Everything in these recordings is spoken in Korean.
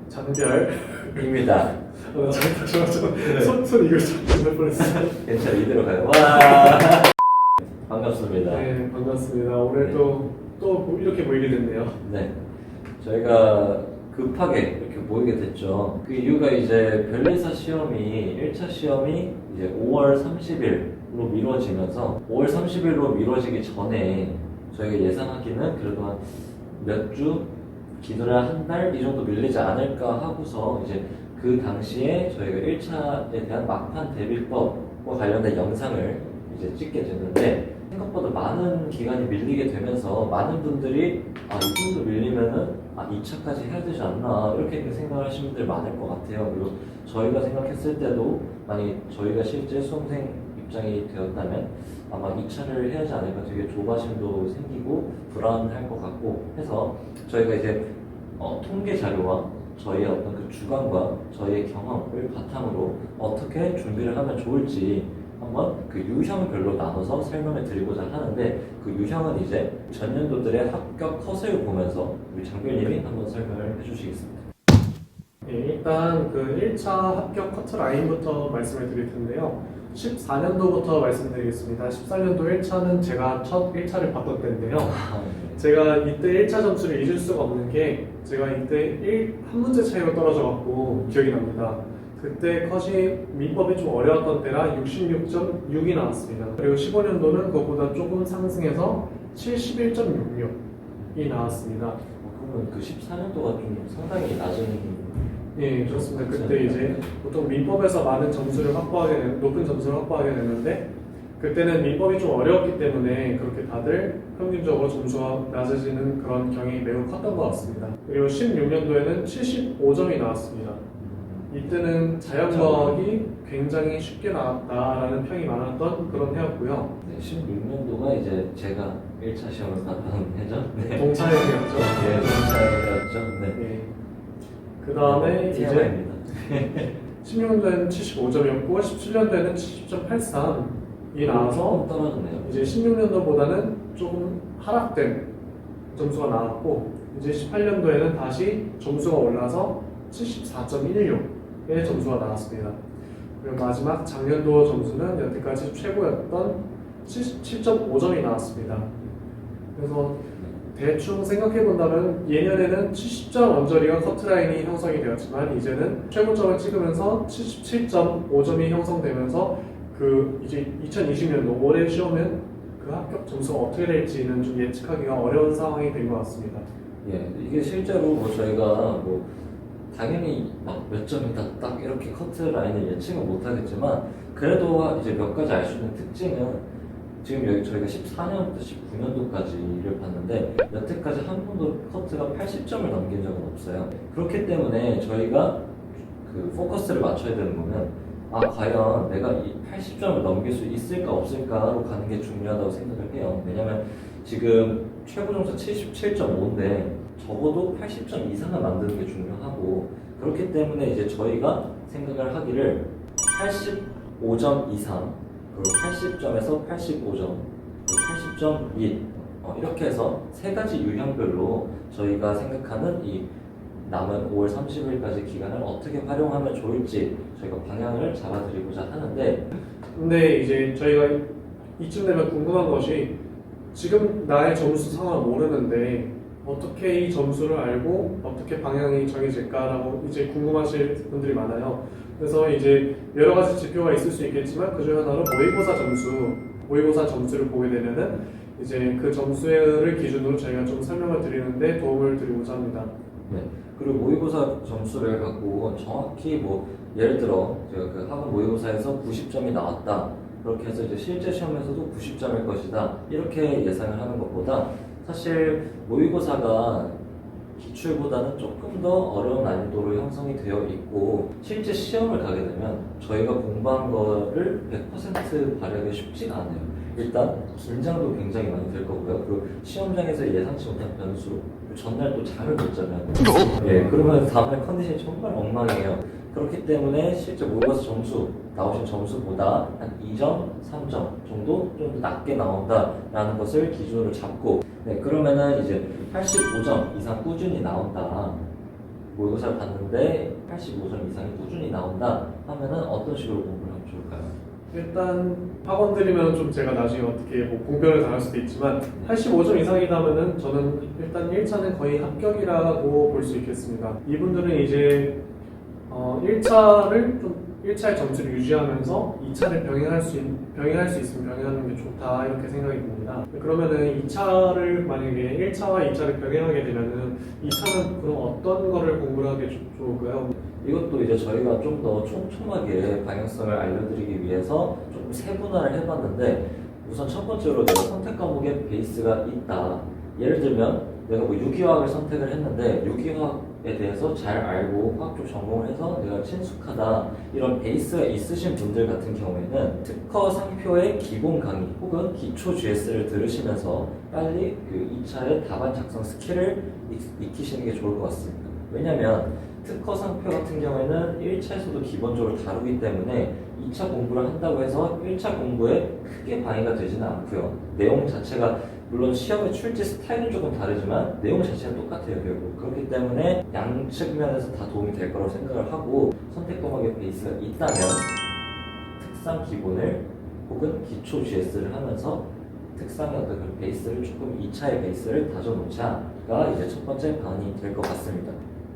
장별입니다. 손 이걸 잡을 뻔했어. 괜찮아, 이대로 가요. 와, 반갑습니다. 네, 반갑습니다. 오늘 또 이렇게 모이게 됐네요. 네, 저희가 급하게 이렇게 모이게 됐죠. 그 이유가 이제 변리사 시험이 1차 시험이 이제 5월 30일로 미뤄지면서 5월 30일로 미뤄지기 전에 저희가 예상하기는 그래도 한 몇 주, 기다려 한 달 이 정도 밀리지 않을까 하고서 이제 그 당시에 저희가 1차에 대한 막판 대비법과 관련된 영상을 이제 찍게 됐는데 생각보다 많은 기간이 밀리게 되면서 많은 분들이 이 정도 밀리면은 2차까지 해야 되지 않나 이렇게 생각을 하시는 분들이 많을 것 같아요. 그리고 저희가 생각했을 때도 만약에 저희가 실제 수험생 입장이 되었다면 아마 2차를 해야 하지 않을까 되게 조바심도 생기고 불안할 것 같고 해서 저희가 이제 통계 자료와 저희의 어떤 그 주관과 저희의 경험을 바탕으로 어떻게 준비를 하면 좋을지 한번 그 유형별로 나눠서 설명을 드리고자 하는데 그 유형은 이제 전년도들의 합격 컷을 보면서 우리 장별님이 한번 설명을 해주시겠습니다. 네, 일단 그 1차 합격 커트라인부터 말씀을 드릴 텐데요. 14년도부터 말씀드리겠습니다. 14년도 1차는 제가 첫 1차를 봤던 때인데요. 제가 이때 1차 점수를 잊을 수가 없는 게 제가 이때 한 문제 차이로 떨어져갖고 기억이 납니다. 그때 컷이 민법이 좀 어려웠던 때라 66.6이 나왔습니다. 그리고 15년도는 그것보다 조금 상승해서 71.66이 나왔습니다. 그러면 그 14년도가 좀 상당히 낮은. 예, 그렇습니다. 그때 이제 보통 민법에서 많은 점수를 높은 점수를 확보하게 되는데 그때는 민법이 좀 어려웠기 때문에 그렇게 다들 평균적으로 점수가 낮아지는 그런 경향이 매우 컸던 것 같습니다. 그리고 16년도에는 75점이 나왔습니다. 이때는 자연과학이 굉장히 쉽게 나왔다라는 평이 많았던 그런 해였고요. 네, 16년도가 이제 제가 1차 시험을 봤던 해죠. 네. 동차형이었죠. 네, 동차였죠. 네. 네. 그 다음에 이제 TMI입니다. 16년도에는 75점이었고 17년도에는 70.83이 나와서 떨어졌네요. 이제 16년도보다는 조금 하락된 점수가 나왔고 이제 18년도에는 다시 점수가 올라서 74.16의 점수가 나왔습니다. 그리고 마지막 작년도 점수는 여태까지 최고였던 77.5점이 나왔습니다. 그래서 대충 생각해본다면 예년에는 70점 언저리가 커트라인이 형성이 되었지만 이제는 최고점을 찍으면서 77.5점이 형성되면서 그 이제 2020년도 올해 시험은 그 합격 점수가 어떻게 될지는 좀 예측하기가 어려운 상황이 된 것 같습니다. 예, 이게 실제로 뭐 저희가 뭐 당연히 막 몇 점이다 딱 이렇게 커트 라인을 예측은 못하겠지만 그래도 이제 몇 가지 알 수 있는 특징은 지금 여기 저희가 14년부터 19년도까지를 봤는데 여태까지 한 번도 커트가 80점을 넘긴 적은 없어요. 그렇기 때문에 저희가 그 포커스를 맞춰야 되는 거는 과연 내가 이 80점을 넘길 수 있을까 없을까로 가는 게 중요하다고 생각을 해요. 왜냐면 지금 최고 점수 77.5인데 적어도 80점 이상을 만드는 게 중요하고 그렇기 때문에 이제 저희가 생각을 하기를 85점 이상 그리고 80점에서 85점, 80점 및 이렇게 해서 세 가지 유형별로 저희가 생각하는 이 남은 5월 30일까지 기간을 어떻게 활용하면 좋을지 저희가 방향을 잡아드리고자 하는데 근데 이제 저희가 이쯤 되면 궁금한 것이 지금 나의 점수 상황을 모르는데 어떻게 이 점수를 알고 어떻게 방향이 정해질까라고 이제 궁금하실 분들이 많아요. 그래서 이제 여러 가지 지표가 있을 수 있겠지만 그중 하나로 모의고사 점수를 보게 되면은 이제 그 점수를 기준으로 저희가 좀 설명을 드리는데 도움을 드리고자 합니다. 네. 그리고 모의고사 점수를 갖고 정확히 뭐 예를 들어 제가 그 학원 모의고사에서 90점이 나왔다 그렇게 해서 이제 실제 시험에서도 90점일 것이다 이렇게 예상을 하는 것보다 사실 모의고사가 기출보다는 조금 더 어려운 난이도로 형성이 되어 있고 실제 시험을 가게 되면 저희가 공부한 거를 100% 발휘하기 쉽지가 않아요. 일단 긴장도 굉장히 많이 될 거고요. 그리고 시험장에서 예상치 못한 변수 전날 또 잠을 못 자면 그러면 다음날 컨디션이 정말 엉망이에요. 그렇기 때문에 실제 모의고사 점수 나오신 점수보다 한 2점, 3점 정도 좀 더 낮게 나온다라는 것을 기준으로 잡고 그러면은 이제 85점 이상 꾸준히 나온다 모의고사를 봤는데 85점 이상이 꾸준히 나온다 하면은 어떤 식으로 공부를 하면 좋을까요? 일단 학원들이면 좀 제가 나중에 어떻게 뭐 공변을 당할 수도 있지만 85점 이상이라면은 저는 일단 1차는 거의 합격이라고 볼 수 있겠습니다. 이분들은 이제 1차를 좀 1차의 점수를 유지하면서 2차를 병행할 수 있으면 병행하는 게 좋다 이렇게 생각이 듭니다. 그러면은 2차를 만약에 1차와 2차를 병행하게 되면은 2차는 그럼 어떤 거를 공부를 하게 좋을까요? 이것도 이제 저희가 좀 더 촘촘하게 방향성을 알려드리기 위해서 조금 세분화를 해봤는데 우선 첫 번째로 내가 선택 과목에 베이스가 있다. 예를 들면 내가 뭐 유기화학을 선택을 했는데 유기화학에 대해서 잘 알고 화학 쪽 전공을 해서 내가 친숙하다 이런 베이스가 있으신 분들 같은 경우에는 특허 상표의 기본 강의 혹은 기초 GS를 들으시면서 빨리 그 2차의 답안 작성 스킬을 익히시는 게 좋을 것 같습니다. 왜냐면 특허 상표 같은 경우에는 1차에서도 기본적으로 다루기 때문에 2차 공부를 한다고 해서 1차 공부에 크게 방해가 되지는 않고요. 내용 자체가 물론 시험의 출제 스타일은 조금 다르지만 내용 자체는 똑같아요. 결국 그렇기 때문에 양측 면에서 다 도움이 될 거라고 생각을 하고 선택 과목의 베이스가 있다면 특상 기본을 혹은 기초 GS를 하면서 특상의 어떤 그 베이스를 조금 2차의 베이스를 다져놓자가 이제 첫 번째 방안이 될 것 같습니다.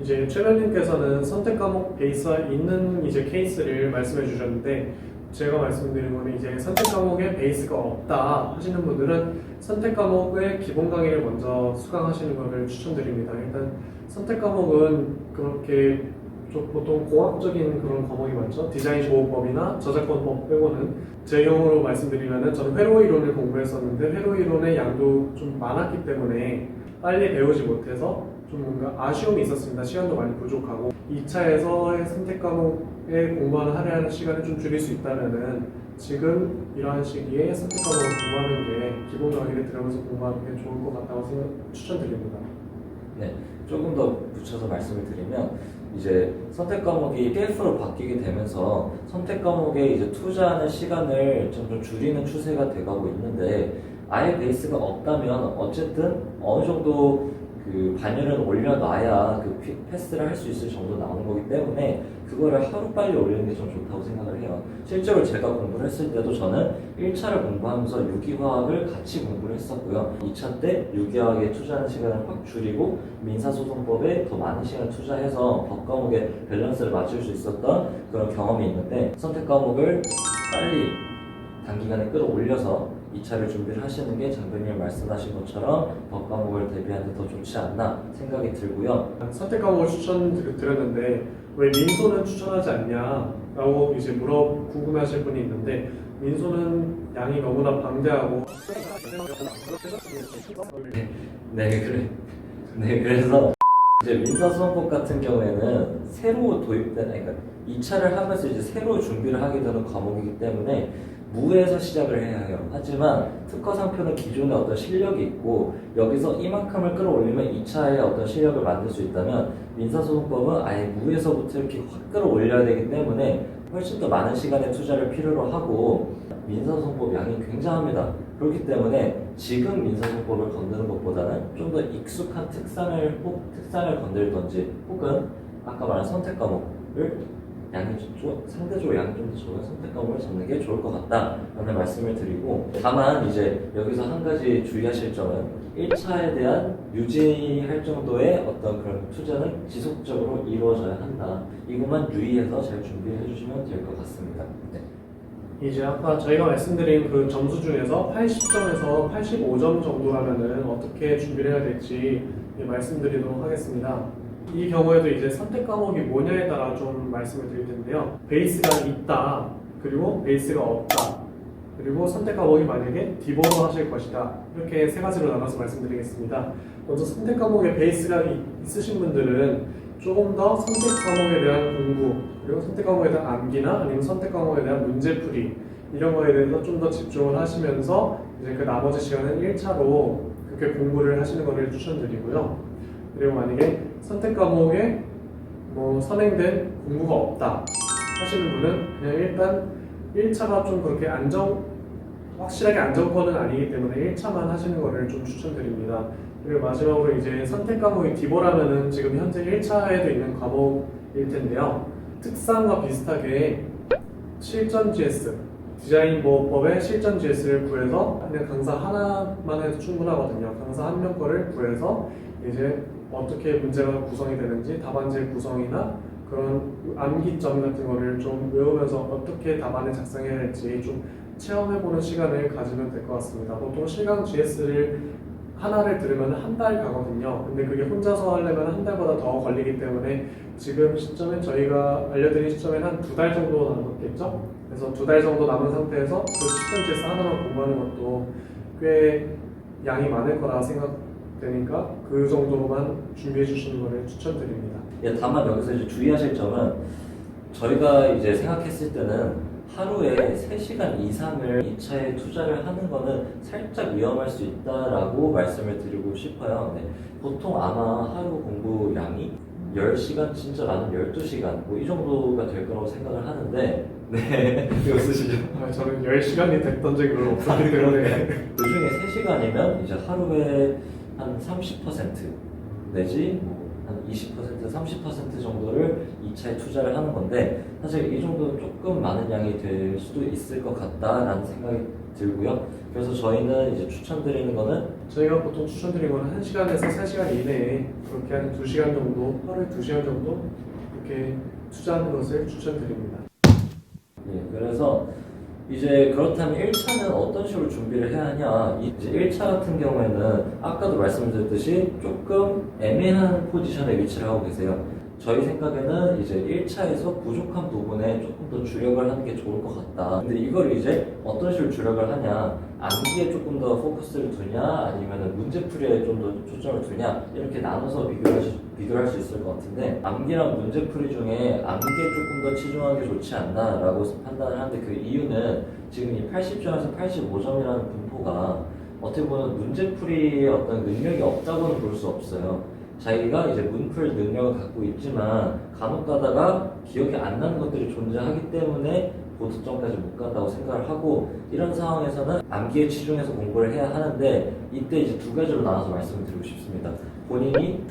이제 최변님께서는 선택 과목 베이스가 있는 이제 케이스를 말씀해 주셨는데 제가 말씀드린 거는 이제 선택 과목에 베이스가 없다 하시는 분들은 선택 과목의 기본 강의를 먼저 수강하시는 것을 추천드립니다. 일단 선택 과목은 그렇게 좀 보통 공학적인 그런 과목이 많죠. 디자인 보호법이나 저작권법 빼고는 제 경우로 말씀드리면은 저는 회로 이론을 공부했었는데 회로 이론의 양도 좀 많았기 때문에 빨리 배우지 못해서 좀 뭔가 아쉬움이 있었습니다. 시간도 많이 부족하고 2차에서의 선택 과목에 공부하는 할애하는 시간을 좀 줄일 수 있다면은 지금 이러한 시기에 선택 과목을 공부하는 게 기본 강의를 들으면서 공부하는 게 좋을 것 같다고 추천드립니다. 네, 조금 더 붙여서 말씀을 드리면 이제 선택 과목이 PF로 바뀌게 되면서 선택 과목에 이제 투자하는 시간을 점점 줄이는 추세가 돼가고 있는데 아예 베이스가 없다면 어쨌든 어느 정도 그 반열은 올려놔야 그 패스를 할 수 있을 정도 나오는 거기 때문에 그거를 하루빨리 올리는 게 좀 좋다고 생각을 해요. 실제로 제가 공부를 했을 때도 저는 1차를 공부하면서 유기화학을 같이 공부를 했었고요. 2차 때 유기화학에 투자하는 시간을 확 줄이고 민사소송법에 더 많은 시간을 투자해서 법 과목의 밸런스를 맞출 수 있었던 그런 경험이 있는데 선택 과목을 빨리 단기간에 끌어올려서 2차를 준비를 하시는 게 장병님 말씀하신 것처럼 법 과목을 대비하는 데 더 좋지 않나 생각이 들고요. 선택 과목을 추천드렸는데 왜 민소는 추천하지 않냐라고 이제 궁금해하실 분이 있는데 민소는 양이 너무나 방대하고 그래서 이제 민사소송법 같은 경우에는 새로 도입된, 그러니까 2차를 하면서 이제 새로 준비를 하게 되는 과목이기 때문에 무에서 시작을 해야 해요. 하지만 특허 상표는 기존에 어떤 실력이 있고 여기서 이만큼을 끌어올리면 2차에 어떤 실력을 만들 수 있다면 민사소송법은 아예 무에서부터 이렇게 확 끌어올려야 되기 때문에 훨씬 더 많은 시간의 투자를 필요로 하고 민사소송법 양이 굉장합니다. 그렇기 때문에 지금 민사소송법을 건드는 것보다는 좀 더 익숙한 특상을 건들던지 혹은 아까 말한 선택 과목을 상대적으로 양이 좀 더 적은 선택 과목을 잡는 게 좋을 것 같다라는 말씀을 드리고 다만 이제 여기서 한 가지 주의하실 점은 1차에 대한 유지할 정도의 어떤 그런 투자는 지속적으로 이루어져야 한다. 이것만 유의해서 잘 준비해 주시면 될 것 같습니다. 네. 이제 아까 저희가 말씀드린 그 점수 중에서 80점에서 85점 정도라면은 어떻게 준비를 해야 될지 말씀드리도록 하겠습니다. 이 경우에도 이제 선택 과목이 뭐냐에 따라 좀 말씀을 드릴 텐데요. 베이스가 있다, 그리고 베이스가 없다, 그리고 선택 과목이 만약에 디보로 하실 것이다. 이렇게 세 가지로 나눠서 말씀드리겠습니다. 먼저 선택 과목에 베이스가 있으신 분들은 조금 더 선택 과목에 대한 공부, 그리고 선택 과목에 대한 암기나 아니면 선택 과목에 대한 문제풀이 이런 거에 대해서 좀 더 집중을 하시면서 이제 그 나머지 시간은 1차로 그렇게 공부를 하시는 것을 추천드리고요. 그리고 만약에 선택 과목에 뭐 선행된 공부가 없다 하시는 분은 그냥 일단 1차가 좀 그렇게 확실하게 안정권은 아니기 때문에 1차만 하시는 것을 좀 추천드립니다. 그리고 마지막으로 이제 선택 과목이 디보라면은 지금 현재 1차에도 있는 과목일 텐데요. 특성과 비슷하게 실전 GS, 디자인 보호법의 실전 GS를 구해서 그냥 강사 하나만 해도 충분하거든요. 강사 한 명 거를 구해서 이제 어떻게 문제가 구성이 되는지 답안지 구성이나 그런 암기점 같은 거를 좀 외우면서 어떻게 답안을 작성해야 할지 좀 체험해보는 시간을 가지면 될 것 같습니다. 보통 실강 GS를 하나를 들으면 한 달 가거든요. 근데 그게 혼자서 하려면 한 달보다 더 걸리기 때문에 지금 시점에 저희가 알려드린 시점에는 한 2달 정도 남았겠죠? 그래서 2달 정도 남은 상태에서 그 실전 GS 하나만 공부하는 것도 꽤 양이 많을 거라 생각되니까 그 정도만 준비해 주시는 것을 추천드립니다. 예, 다만 여기서 이제 주의하실 점은 저희가 이제 생각했을 때는 하루에 3시간 이상을 2차에 투자를 하는 거는 살짝 위험할 수 있다라고 말씀을 드리고 싶어요. 네. 보통 아마 하루 공부 양이 10시간, 진짜 많은 12시간 뭐 이 정도가 될 거라고 생각을 하는데 네, 이거 쓰시죠? 저는 10시간이 됐던 적이 별로 없었기 때문에 그 중에 3시간이면 이제 하루에 한 30% 내지 한 20%, 30% 정도를 2차에 투자를 하는 건데 사실 이 정도는 조금 많은 양이 될 수도 있을 것 같다라는 생각이 들고요. 그래서 저희는 이제 추천드리는 거는 저희가 보통 추천드리는 거는 1시간에서 3시간 이내에 그렇게 한 2시간 정도, 하루에 2시간 정도 이렇게 투자하는 것을 추천드립니다. 예, 그래서 이제 그렇다면 1차는 어떤 식으로 준비를 해야 하냐. 이제 1차 같은 경우에는 아까도 말씀드렸듯이 조금 애매한 포지션에 위치를 하고 계세요. 저희 생각에는 이제 1차에서 부족한 부분에 조금 더 주력을 하는 게 좋을 것 같다. 근데 이걸 이제 어떤 식으로 주력을 하냐. 암기에 조금 더 포커스를 두냐, 아니면 문제풀이에 좀 더 초점을 두냐, 이렇게 나눠서 비교를 할 수 있을 것 같은데, 암기랑 문제풀이 중에 암기에 조금 더 치중하는 게 좋지 않나라고 판단을 하는데, 그 이유는 지금 이 80점에서 85점이라는 분포가 어떻게 보면 문제풀이의 어떤 능력이 없다고는 볼 수 없어요. 자기가 이제 문풀 능력을 갖고 있지만 간혹 가다가 기억이 안 나는 것들이 존재하기 때문에 고득점까지 못 간다고 생각을 하고, 이런 상황에서는 암기에 치중해서 공부를 해야 하는데, 이때 이제 두 가지로 나눠서 말씀을 드리고 싶습니다. 본인이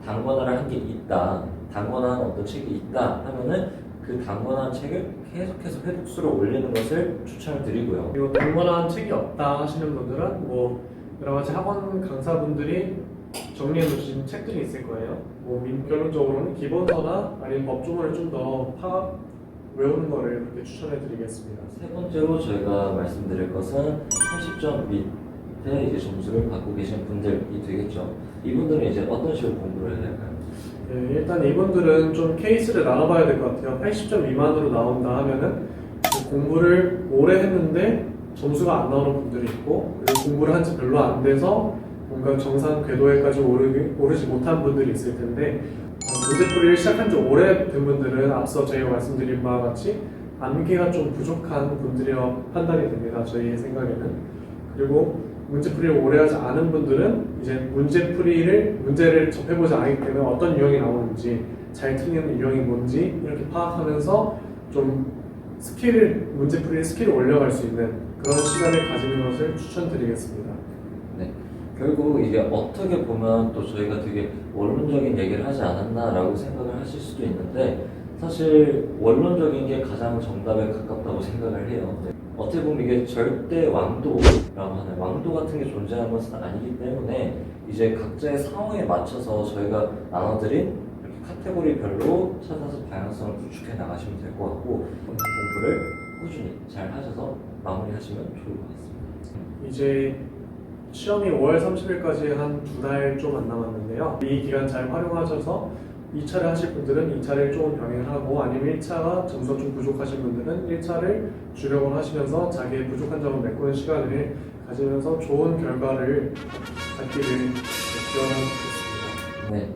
단권화를 한 게 있다, 단권화한 어떤 책이 있다 하면은 그 단권화한 책을 계속해서 회독수를 올리는 것을 추천을 드리고요. 그리고 단권화한 책이 없다 하시는 분들은 뭐 여러 가지 학원 강사분들이 정리해 놓으신 책들이 있을 거예요. 뭐 결론적으로는 기본서나 아니면 법조문을 좀 더 외우는 거를 그렇게 추천해 드리겠습니다. 세 번째로 저희가 말씀드릴 것은 80점 밑에 이제 점수를 받고 계신 분들이 되겠죠. 이분들은 이제 어떤 식으로 공부를 해야 될까요? 네, 일단 이분들은 좀 케이스를 나눠봐야 될 것 같아요. 80점 미만으로 나온다 하면은 공부를 오래 했는데 점수가 안 나오는 분들이 있고, 그리고 공부를 한 지 별로 안 돼서 뭔가 정상 궤도에까지 오르지 못한 분들이 있을 텐데, 문제풀이를 시작한 지 오래된 분들은 앞서 저희가 말씀드린 바와 같이 암기가 좀 부족한 분들이라 판단이 됩니다. 저희의 생각에는. 그리고 문제풀이를 오래 하지 않은 분들은 이제 문제를 접해보지 않기 때문에 어떤 유형이 나오는지, 잘 틀리는 유형이 뭔지 이렇게 파악하면서 좀 문제풀이의 스킬을 올려갈 수 있는 그런 시간을 가지는 것을 추천드리겠습니다. 네. 결국 이게 어떻게 보면 또 저희가 되게 원론적인 얘기를 하지 않았나라고 생각을 하실 수도 있는데, 사실 원론적인 게 가장 정답에 가깝다고 생각을 해요. 네. 어떻게 보면 이게 절대 왕도라고 하는 왕도 같은 게 존재하는 것은 아니기 때문에 이제 각자의 상황에 맞춰서 저희가 나눠드린 이렇게 카테고리별로 찾아서 방향성을 구축해 나가시면 될 것 같고, 공부를 꾸준히 잘 하셔서 마무리하시면 좋을 것 같습니다. 이제 시험이 5월 30일까지 한 2달 좀 안 남았는데요. 이 기간 잘 활용하셔서 2차를 하실 분들은 2차를 조금 병행하고, 아니면 1차가 점수가 좀 부족하신 분들은 1차를 주력을 하시면서 자기의 부족한 점을 메꾸는 시간을 가지면서 좋은 결과를 갖기를 기원하겠습니다.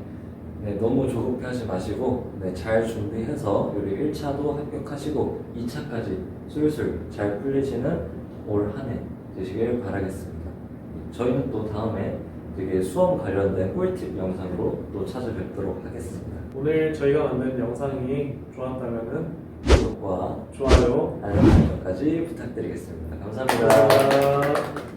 네, 너무 조급해하지 마시고 잘 준비해서 우리 1차도 합격하시고 2차까지 술술 잘 풀리시는 올 한 해 되시길 바라겠습니다. 저희는 또 다음에 되게 수험 관련된 꿀팁 영상으로 또 찾아뵙도록 하겠습니다. 오늘 저희가 만든 영상이 좋았다면 구독과 좋아요, 알람 설정까지 부탁드리겠습니다. 감사합니다. 감사합니다.